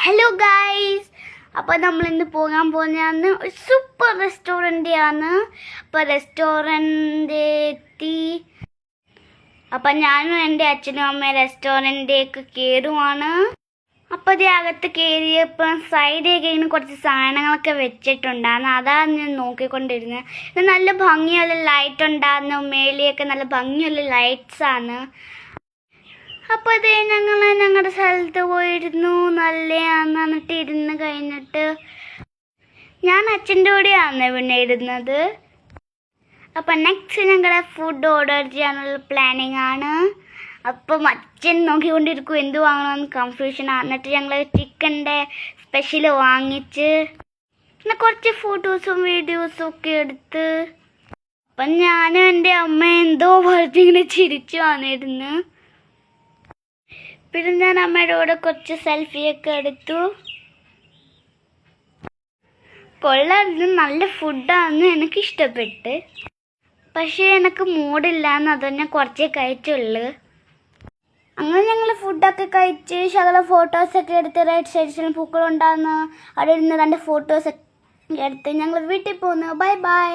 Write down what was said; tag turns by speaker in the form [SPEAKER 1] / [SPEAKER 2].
[SPEAKER 1] Hello guys, അപ്പോൾ നമ്മൾ ഇന്ന് പോകാൻ പോകുന്നതാണ് ഒരു സൂപ്പർ റെസ്റ്റോറൻ്റ് ആണ്. അപ്പോൾ റെസ്റ്റോറൻ്റ് എത്തി. അപ്പം ഞാനും എൻ്റെ അച്ഛനും അമ്മയും റെസ്റ്റോറൻറ്റിലേക്ക് കയറുവാണ്. അപ്പോൾ ഇത് അകത്ത് കയറിയപ്പോൾ സൈഡിലേക്ക് ഇങ്ങനെ കുറച്ച് സാധനങ്ങളൊക്കെ വെച്ചിട്ടുണ്ടായിരുന്നു. അതാണ് ഞാൻ നോക്കിക്കൊണ്ടിരുന്നത്. ഇത് നല്ല ഭംഗിയുള്ള ലൈറ്റ് ഉണ്ടായിരുന്നു. മേലെയൊക്കെ നല്ല ഭംഗിയുള്ള ലൈറ്റ്സാണ്. അപ്പോൾ അതേ ഞങ്ങളുടെ സ്ഥലത്ത് പോയിരുന്നു. നല്ലതാണ്. എന്നിട്ട് ഇരുന്ന് കഴിഞ്ഞിട്ട് ഞാൻ അച്ഛൻ്റെ കൂടെയാണ് പിന്നെ ഇരുന്നത്. അപ്പം നെക്സ്റ്റ് ഞങ്ങളുടെ ഫുഡ് ഓർഡർ ചെയ്യാനുള്ള പ്ലാനിങ് ആണ്. അപ്പം അച്ഛൻ നോക്കിക്കൊണ്ടിരിക്കും എന്ത് വാങ്ങണമെന്ന് കൺഫ്യൂഷനാണ്. എന്നിട്ട് ഞങ്ങൾ ചിക്കൻ്റെ സ്പെഷ്യൽ വാങ്ങിച്ച് പിന്നെ കുറച്ച് ഫോട്ടോസും വീഡിയോസും ഒക്കെ എടുത്ത് അപ്പം ഞാനും എൻ്റെ അമ്മ എന്തോ പറഞ്ഞിങ്ങനെ ചിരിച്ചു വന്നിരുന്നു. പിന്നെ ഞാൻ അമ്മയുടെ കൂടെ കുറച്ച് സെൽഫിയൊക്കെ എടുത്തു. കൊള്ളായിരുന്നു, നല്ല ഫുഡാണെന്ന് എനിക്ക് ഇഷ്ടപ്പെട്ട്. പക്ഷേ എനിക്ക് മൂഡില്ലാന്ന് അതുതന്നെ കുറച്ചേ കഴിച്ചുള്ളൂ. അങ്ങനെ ഞങ്ങൾ ഫുഡൊക്കെ കഴിച്ച് ശകലം ഫോട്ടോസൊക്കെ എടുത്ത് റൈറ്റ് സൈഡ്സിലും പൂക്കളുണ്ടാകുന്നു. അവിടെ ഇരുന്ന് 2 ഫോട്ടോസൊക്കെ എടുത്ത് ഞങ്ങൾ വീട്ടിൽ പോന്നു. Bye bye.